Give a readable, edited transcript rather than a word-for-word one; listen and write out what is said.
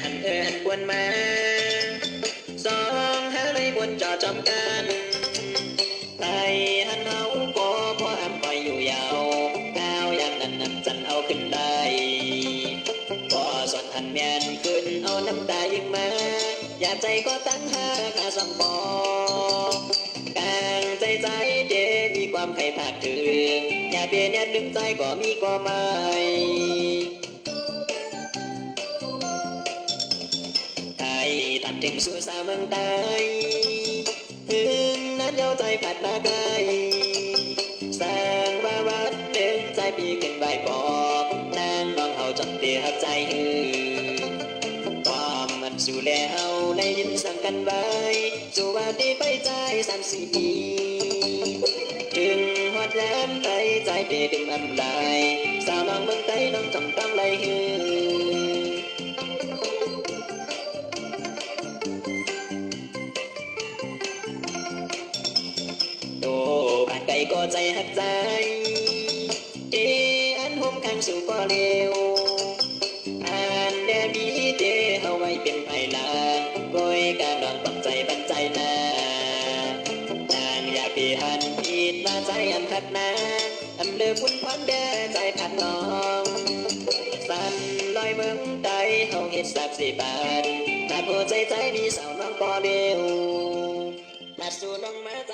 หันหันควรมาสองหาเลยบนจอจอมกันไทยหันเฮาก็พออำคอยอยู่ยาวก้าวอย่างนั้นนำจันเอาขึ้นได้พอส่วนหันแมนขึ้นเอาน้ำตายิ่งมาอย่าใจก็ตั้งหาขาสังปอกลางใจเจมีความใครภาคถึงอย่าเปลี่ยนอย่าดึงใจก็มีก็ไม่ไทยตัดถึงสู่สาวเมืองใต้ถึงนั้นเย้าใจผัดมาไกลสร้างว่าวัดเดินใจปีขึ้นใบปอบนางน้องเฮาจนเตียหักใจหือความมันสู่แล้วในยินสั่งกันไว้สู่ว่าดีไปใจ30 ปีถึงฮอดแย้มใจใจเปดึงอำลายสาวน้องเมืองใต้น้องจำต้องไหลหือโตผ่านไกลก็ใจหักใจอันห่มข้างสู่ก็เร็วอ่านแด่มีเจเฮาไว้เป็นภายหลังโกยการนอนปักใจบันใจนานางอยากพี่หันผิดมาใจอันคักนาอำเลือพุ่นพร้อมแด่ใจผัดน้องสั่นลอยเมืองใดเฮาเฮ็ด30 บาทถ้าผู้ใจมีสาวน้องก็เร็วมาสู่น้องมาใจ